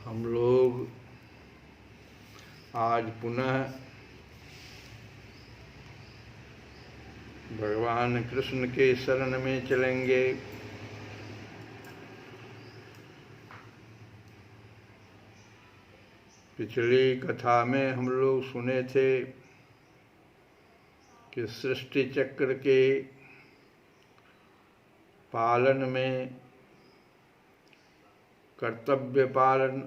हम लोग आज पुनः भगवान कृष्ण के शरण में चलेंगे। पिछली कथा में हम लोग सुने थे कि सृष्टि चक्र के पालन में कर्तव्य पालन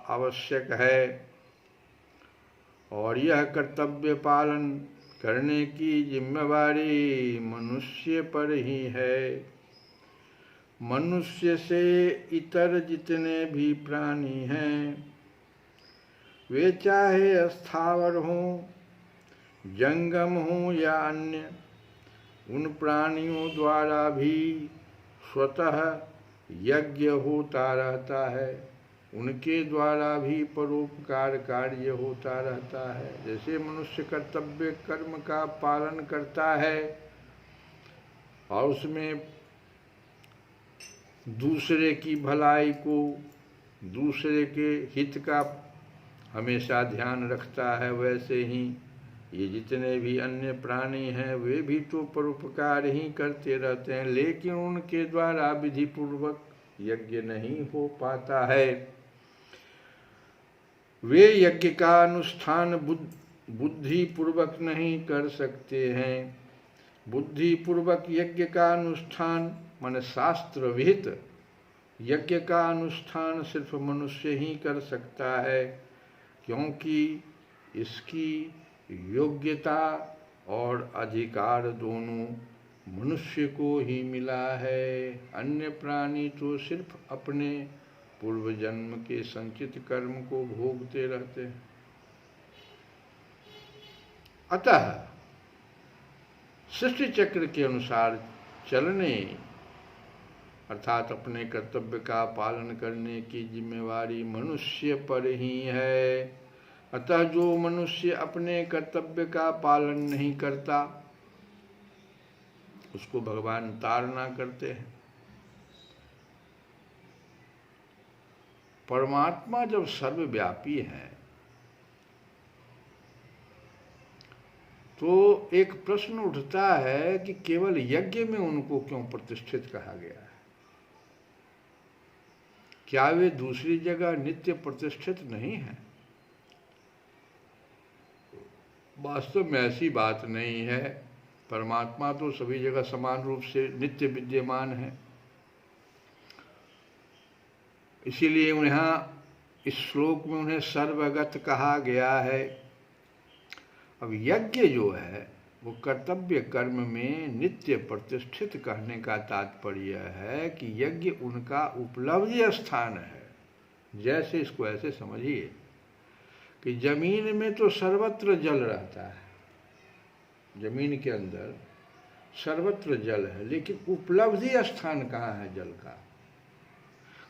आवश्यक है और यह कर्तव्य पालन करने की जिम्मेवारी मनुष्य पर ही है। मनुष्य से इतर जितने भी प्राणी हैं वे चाहे स्थावर हों, जंगम हों या अन्य, उन प्राणियों द्वारा भी स्वतः यज्ञ होता रहता है, उनके द्वारा भी परोपकार कार्य होता रहता है। जैसे मनुष्य कर्तव्य कर्म का पालन करता है और उसमें दूसरे की भलाई को, दूसरे के हित का हमेशा ध्यान रखता है, वैसे ही ये जितने भी अन्य प्राणी हैं वे भी तो परोपकार ही करते रहते हैं, लेकिन उनके द्वारा विधि पूर्वक यज्ञ नहीं हो पाता है। वे यज्ञ का अनुष्ठान बुद्धि पूर्वक नहीं कर सकते हैं। बुद्धि पूर्वक यज्ञ का अनुष्ठान मन शास्त्र विहित यज्ञ का अनुष्ठान सिर्फ मनुष्य ही कर सकता है, क्योंकि इसकी योग्यता और अधिकार दोनों मनुष्य को ही मिला है। अन्य प्राणी तो सिर्फ अपने पूर्व जन्म के संचित कर्म को भोगते रहते हैं। अतः सृष्टि चक्र के अनुसार चलने अर्थात अपने कर्तव्य का पालन करने की जिम्मेवारी मनुष्य पर ही है। अतः जो मनुष्य अपने कर्तव्य का पालन नहीं करता उसको भगवान ताड़ना करते हैं। परमात्मा जब सर्वव्यापी है तो एक प्रश्न उठता है कि केवल यज्ञ में उनको क्यों प्रतिष्ठित कहा गया है? क्या वे दूसरी जगह नित्य प्रतिष्ठित नहीं है? वास्तव में ऐसी बात नहीं है। परमात्मा तो सभी जगह समान रूप से नित्य विद्यमान है। इसीलिए यहाँ इस श्लोक में उन्हें सर्वगत कहा गया है। अब यज्ञ जो है वो कर्तव्य कर्म में नित्य प्रतिष्ठित कहने का तात्पर्य है कि यज्ञ उनका उपलब्धि स्थान है। जैसे इसको ऐसे समझिए कि जमीन में तो सर्वत्र जल रहता है, जमीन के अंदर सर्वत्र जल है, लेकिन उपलब्धि स्थान कहाँ है जल का?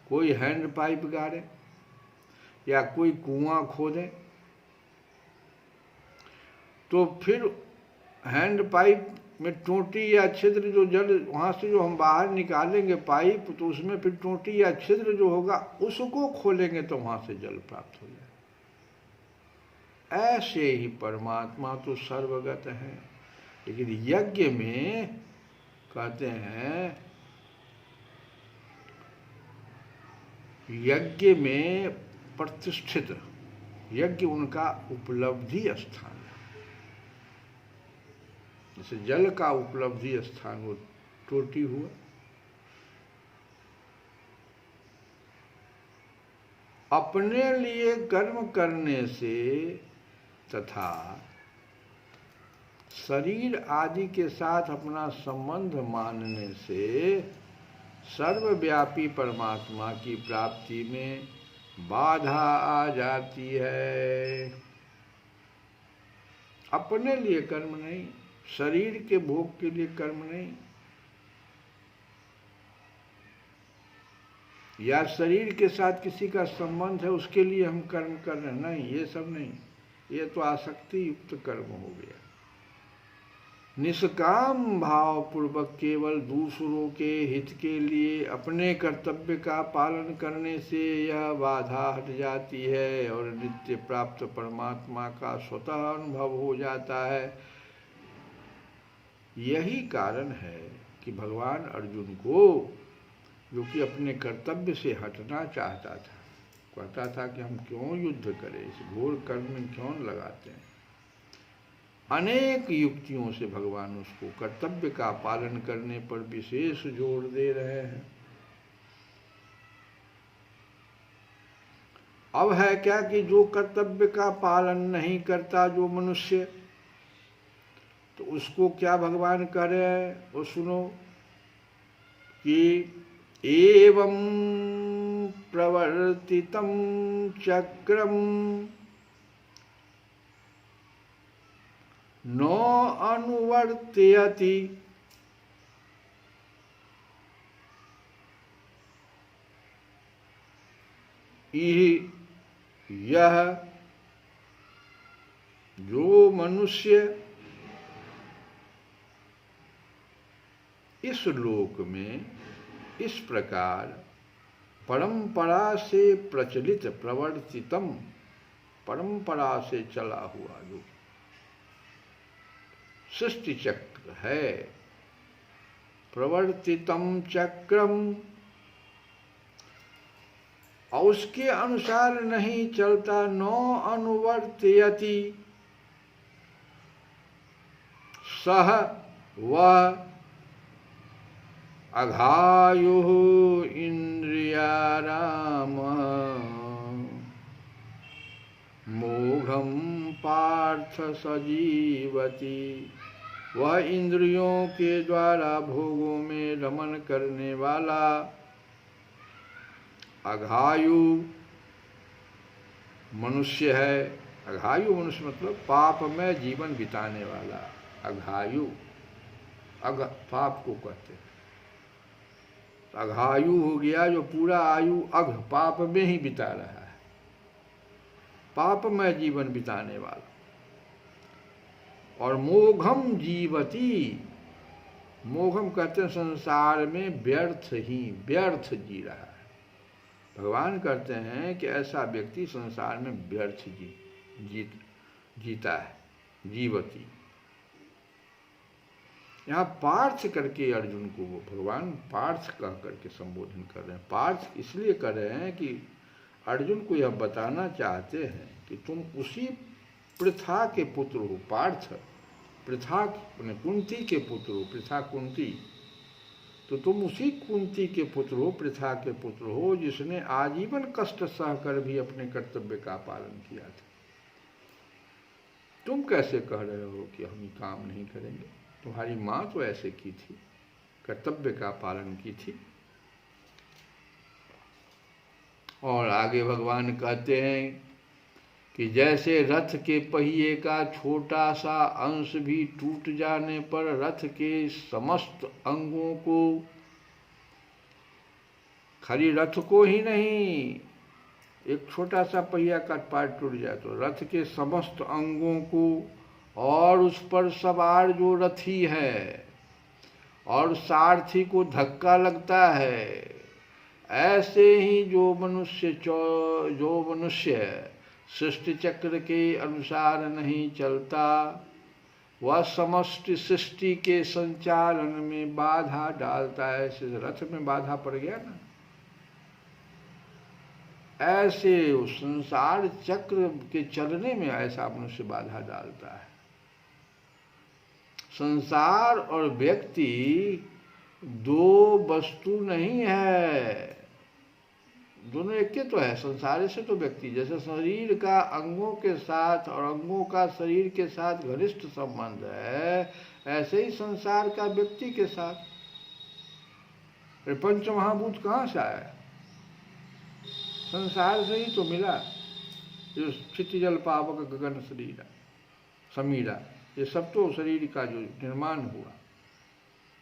कोई हैंड पाइप गाड़े या कोई कुआं खोदे तो फिर हैंड पाइप में टोंटी या छिद्र जो जल वहाँ से जो हम बाहर निकालेंगे पाइप, तो उसमें फिर टोंटी या छिद्र जो होगा उसको खोलेंगे तो वहाँ से जल प्राप्त हो जाए। ऐसे ही परमात्मा तो सर्वगत है, लेकिन यज्ञ में कहते हैं यज्ञ में प्रतिष्ठित, यज्ञ उनका उपलब्धि स्थान है। जैसे जल का उपलब्धि स्थान वो टोटी हुआ। अपने लिए कर्म करने से तथा शरीर आदि के साथ अपना संबंध मानने से सर्वव्यापी परमात्मा की प्राप्ति में बाधा आ जाती है। अपने लिए कर्म नहीं, शरीर के भोग के लिए कर्म नहीं, या शरीर के साथ किसी का संबंध है उसके लिए हम कर्म कर रहे हैं, नहीं, ये सब नहीं। ये तो आसक्ति युक्त कर्म हो गया। निष्काम भाव पूर्वक केवल दूसरों के हित के लिए अपने कर्तव्य का पालन करने से यह बाधा हट जाती है और नित्य प्राप्त परमात्मा का स्वतः अनुभव हो जाता है। यही कारण है कि भगवान अर्जुन को, जो कि अपने कर्तव्य से हटना चाहता था, कहता था कि हम क्यों युद्ध करें, इस घोर कर्म में क्यों लगाते हैं, अनेक युक्तियों से भगवान उसको कर्तव्य का पालन करने पर विशेष जोर दे रहे हैं। अब है क्या कि जो कर्तव्य का पालन नहीं करता जो मनुष्य, तो उसको क्या भगवान कह रहे हैं वो सुनो कि एवं प्रवर्तितं चक्रम न अनुवर्तयति यह जो मनुष्य इस लोक में इस प्रकार परंपरा से प्रचलित, प्रवर्तितम, परंपरा से चला हुआ जो सृष्टि चक्र है, प्रवर्तितम चक्रम, और उसके अनुसार नहीं चलता, नो अनुवर्तयति, सह वह अघायुः इंद्रियाराम मोघम पार्थ सजीवति। वह इंद्रियों के द्वारा भोगों में रमन करने वाला अघायु मनुष्य है। अघायु मनुष्य मतलब पाप में जीवन बिताने वाला। अघायु अघ पाप को कहते हैं। अघायु हो गया जो पूरा आयु अघ पाप में ही बिता रहा है, पाप में जीवन बिताने वाला। और मोघम जीवती, मोघम कहते हैं संसार में व्यर्थ जी रहा है। भगवान कहते हैं कि ऐसा व्यक्ति संसार में व्यर्थ जीता है। जीवती यहाँ पार्थ करके अर्जुन को भगवान पार्थ कह करके संबोधन कर रहे हैं। पार्थ इसलिए कर रहे हैं कि अर्जुन को यह बताना चाहते हैं कि तुम उसी पृथा के पुत्र हो। पार्थ पृथा कुंती के पुत्र हो। पृथा कुंती, तो तुम उसी कुंती के पुत्र हो, पृथा के पुत्र हो, जिसने आजीवन कष्ट सहकर भी अपने कर्तव्य का पालन किया था। तुम कैसे कह रहे हो कि हम काम नहीं करेंगे? तुम्हारी माँ तो ऐसे की थी, कर्तव्य का पालन की थी। और आगे भगवान कहते हैं कि जैसे रथ के पहिए का छोटा सा अंश भी टूट जाने पर रथ के समस्त अंगों को, खाली रथ को ही नहीं, एक छोटा सा पहिया का पार्ट टूट जाए तो रथ के समस्त अंगों को और उस पर सवार जो रथी है और सारथी को धक्का लगता है, ऐसे ही जो मनुष्य सृष्टि चक्र के अनुसार नहीं चलता, वह समष्टि सृष्टि के संचालन में बाधा डालता है। ऐसे रथ में बाधा पड़ गया ना, ऐसे उस संसार चक्र के चलने में ऐसा मनुष्य बाधा डालता है। संसार और व्यक्ति दो वस्तु नहीं है, दोनों एक के तो है। संसार से तो व्यक्ति, जैसे शरीर का अंगों के साथ और अंगों का शरीर के साथ घनिष्ठ संबंध है, ऐसे ही संसार का व्यक्ति के साथ। पंच महाभूत कहाँ से आया? संसार से ही तो मिला। जो क्षिति जल पावक गगन शरीर समीरा, ये सब तो शरीर का जो निर्माण हुआ।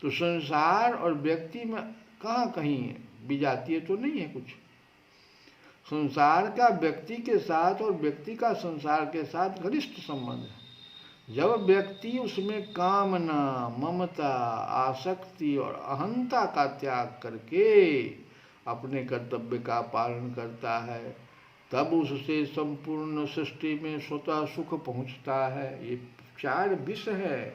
तो संसार और व्यक्ति में कहाँ कहीं विजातीय तो नहीं है कुछ। संसार का व्यक्ति के साथ और व्यक्ति का संसार के साथ घनिष्ठ संबंध है। जब व्यक्ति उसमें कामना, ममता, आसक्ति और अहंता का त्याग करके अपने कर्तव्य का पालन करता है, तब उससे संपूर्ण सृष्टि में स्वतः सुख पहुंचता है। ये चार विष है,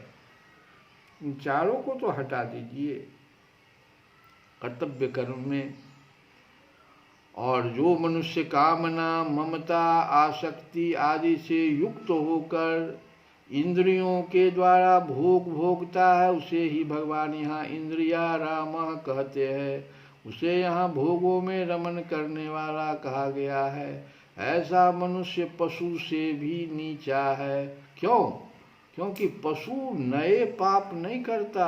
इन चारों को तो हटा दीजिए कर्तव्य कर्म में। और जो मनुष्य कामना, ममता, आसक्ति आदि से युक्त होकर इंद्रियों के द्वारा भोग भोगता है, उसे ही भगवान यहाँ इंद्रिया रामः कहते हैं। उसे यहाँ भोगों में रमन करने वाला कहा गया है। ऐसा मनुष्य पशु से भी नीचा है। क्यों? क्योंकि पशु नए पाप नहीं करता।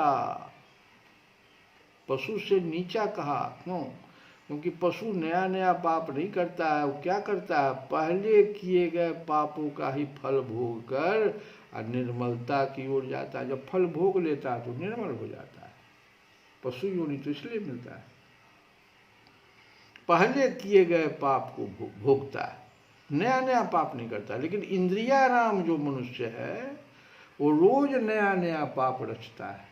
पशु से नीचा कहा क्यों? क्योंकि पशु नया नया पाप नहीं करता है। वो क्या करता है? पहले किए गए पापों का ही फल भोग कर निर्मलता की ओर जाता है। जब फल भोग लेता है तो निर्मल हो जाता है। पशु योनि तो इसलिए मिलता है, पहले किए गए पाप को भोगता है, नया नया पाप नहीं करता। लेकिन इंद्रियाराम जो मनुष्य है वो रोज नया नया पाप रचता है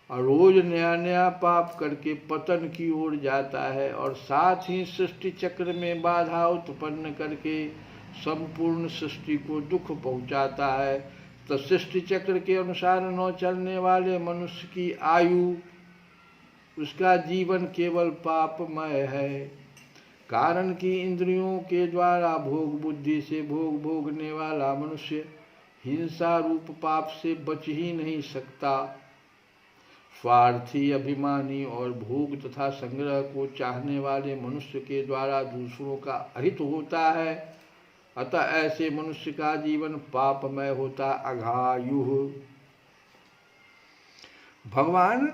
और रोज नया नया पाप करके पतन की ओर जाता है और साथ ही सृष्टि चक्र में बाधा उत्पन्न करके संपूर्ण सृष्टि को दुख पहुंचाता है। तो सृष्टि चक्र के अनुसार न चलने वाले मनुष्य की आयु, उसका जीवन केवल पापमय है। कारण कि इंद्रियों के द्वारा भोग बुद्धि से भोग भोगने वाला मनुष्य हिंसा रूप पाप से बच ही नहीं सकता। स्वार्थी, अभिमानी और भोग तथा संग्रह को चाहने वाले मनुष्य के द्वारा दूसरों का अहित होता है अतः ऐसे मनुष्य का जीवन पापमय होता अघायुः। भगवान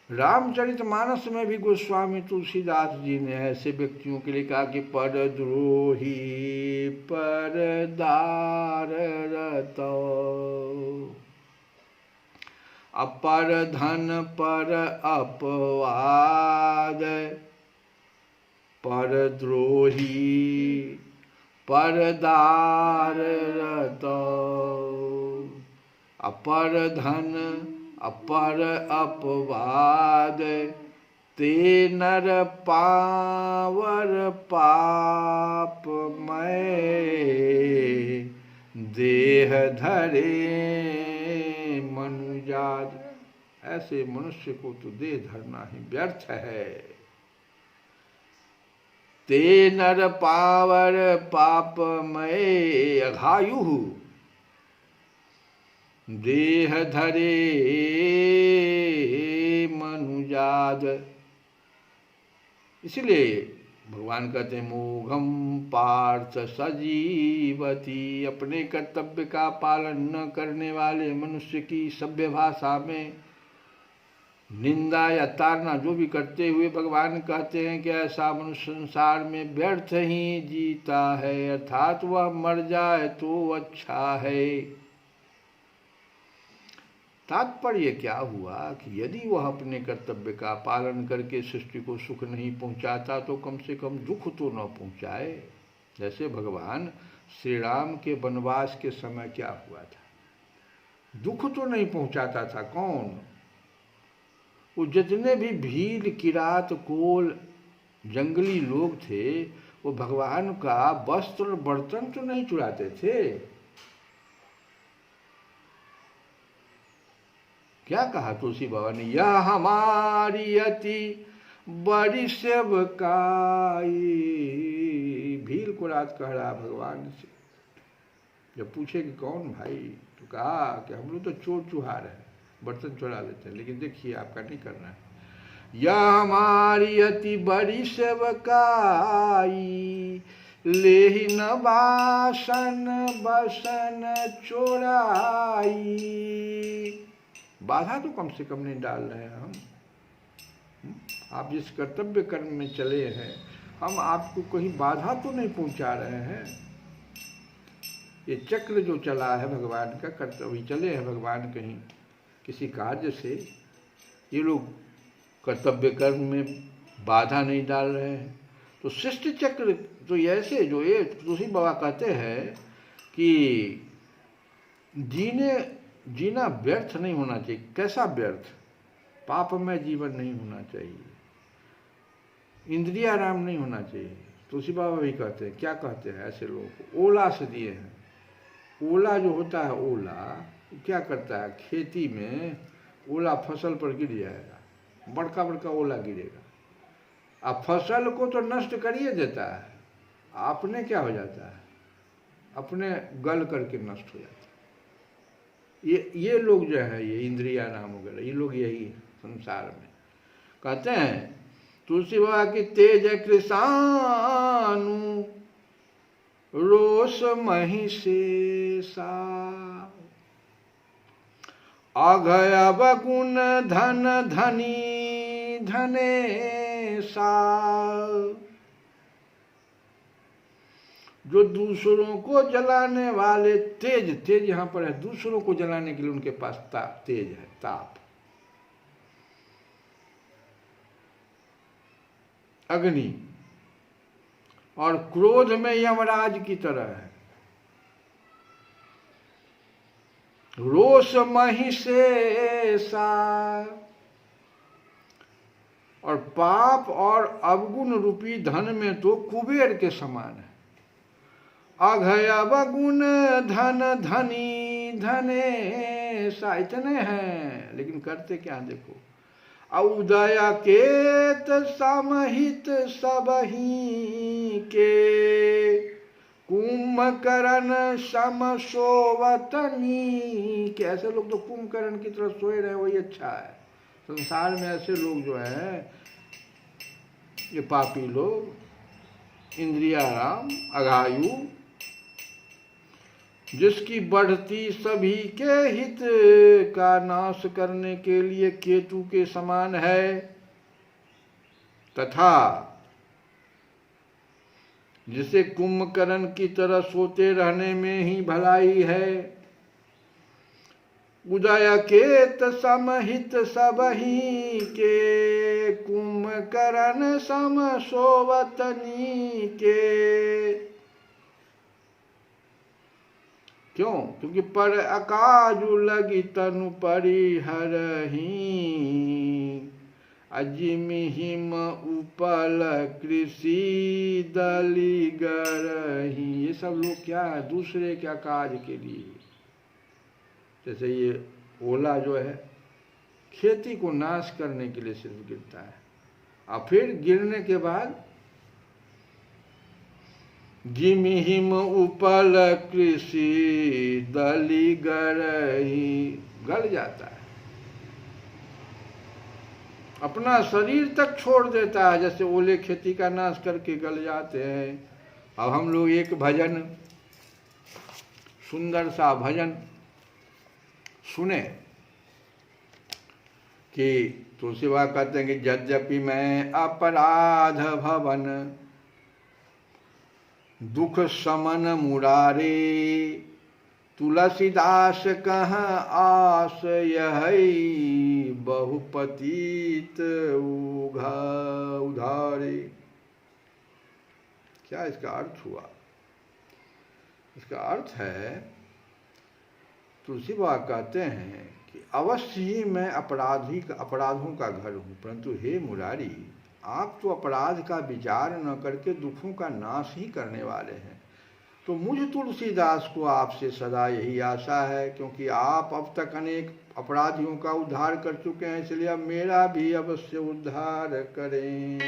रामचरितमानस में भी गोस्वामी तुलसीदास जी ने ऐसे व्यक्तियों के लिए कहा कि परद्रोही परदार रतो, अपर धन पर अपवाद, परद्रोही परदार रतो, अपर धन अपर अपवाद, ते नर पावर पाप में, देह धरे मनुजाद। ऐसे मनुष्य को तो देह धरना ही व्यर्थ है। ते नर पावर पाप में अघायुः, देह धरे मनुजाद। इसलिए भगवान कहते हैं मोघम पार्थ सजीवती, अपने कर्तव्य का पालन न करने वाले मनुष्य की सभ्य भाषा में निंदा या ताड़ना जो भी करते हुए भगवान कहते हैं कि ऐसा मनुष्य संसार में व्यर्थ ही जीता है, अर्थात वह मर जाए तो अच्छा है। तात्पर्य क्या हुआ कि यदि वह अपने कर्तव्य का पालन करके सृष्टि को सुख नहीं पहुंचाता तो कम से कम दुख तो न पहुंचाए। जैसे भगवान श्री राम के वनवास के समय क्या हुआ था, दुख तो नहीं पहुंचाता था। कौन? वो जितने भी भील किरात कोल जंगली लोग थे, वो भगवान का वस्त्र और बर्तन तो नहीं चुराते थे। क्या कहा तुलसी बाबा ने, यह हमारी अति बड़ी सेवकाई। भील को रात कह रहा भगवान से, जब पूछे कि कौन भाई, तो कहा कि हम लोग तो चोर चुहार है, बर्तन चुरा लेते हैं, लेकिन देखिए आपका नहीं करना है। यह हमारी अति बड़ी सेवकाई, ले न बासन बसन चोराई। बाधा तो कम से कम नहीं डाल रहे हैं हम। आप जिस कर्तव्य कर्म में चले हैं, हम आपको कहीं बाधा तो नहीं पहुंचा रहे हैं। ये चक्र जो चला है भगवान का, कर्तव्य चले हैं भगवान कहीं किसी कार्य से, ये लोग कर्तव्य कर्म में बाधा नहीं डाल रहे हैं। तो सृष्टि चक्र तो ऐसे जो ये तुलसी बाबा कहते हैं कि जीना व्यर्थ नहीं होना चाहिए। कैसा व्यर्थ? पाप में जीवन नहीं होना चाहिए, इंद्रियाराम नहीं होना चाहिए। तुलसी बाबा भी कहते हैं, क्या कहते हैं ऐसे लोगों को? ओला से दिए हैं। ओला जो होता है, ओला क्या करता है, खेती में ओला फसल पर गिर जाएगा, बड़का बड़का ओला गिरेगा, अब फसल को तो नष्ट करिए देता है, आपने क्या हो जाता है, अपने गल करके नष्ट हो जाता है। ये लोग जो है, ये इंद्रिया नाम वगैरह, ये लोग यही संसार में कहते हैं। तुलसी बाबा की तेज कृषानु रोष महिषेषा, अघय बगुन धन धनी धनेशा। जो दूसरों को जलाने वाले, तेज यहां पर है, दूसरों को जलाने के लिए उनके पास तेज है, ताप, अग्नि, और क्रोध में यमराज की तरह है। रोष महिषेषा, और पाप और अवगुण रूपी धन में तो कुबेर के समान है। अघय अवगुण धन धनी धनेशा, इतने हैं लेकिन करते क्या देखो। उदय केत समहित सबही के, कुंभकर्ण सम सोवतनी के। ऐसे लोग तो कुंभकर्ण की तरह सोए रहे, वही अच्छा है। संसार में ऐसे लोग जो हैं, ये पापी लोग, इंद्रियाराम, अघायु, जिसकी बढ़ती सभी के हित का नाश करने के लिए केतु के समान है, तथा जिसे कुंभकर्ण की तरह सोते रहने में ही भलाई है। उदय केत समहित सबही के, कुंभकर्ण सम सोवत नीके। क्यों? क्योंकि पर अकाजु लगी तनु परिहरही, अजिमि हिम उपल कृषि दली गरही। ये सब लोग क्या है? दूसरे क्या कार्य के लिए। जैसे ये ओला जो है खेती को नाश करने के लिए सिर्फ गिरता है, और फिर गिरने के बाद जिमि हिम उपल कृषि दली गरही, गल जाता है, अपना शरीर तक छोड़ देता है। जैसे ओले खेती का नाश करके गल जाते हैं। अब हम लोग एक भजन, सुंदर सा भजन सुने कि तुलसी बाबा कहते हैं कि यद्यपि मैं अपराध भवन, दुख समन मुरारे, तुलसीदास कहाँ आस यही, बहुपतित उधारे। क्या इसका अर्थ हुआ? इसका अर्थ है, तुलसी बाबा कहते हैं कि अवश्य ही मैं अपराधों का घर हूँ, परंतु हे मुरारी, आप तो अपराध का विचार न करके दुखों का नाश ही करने वाले हैं। तो मुझ तुलसीदास को आपसे सदा यही आशा है, क्योंकि आप अब तक अनेक अपराधियों का उद्धार कर चुके हैं, इसलिए अब मेरा भी अवश्य उद्धार करें।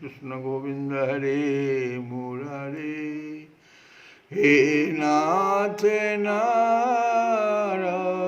कृष्ण गोविंद हरे मुरारे। हे नाथ नारायण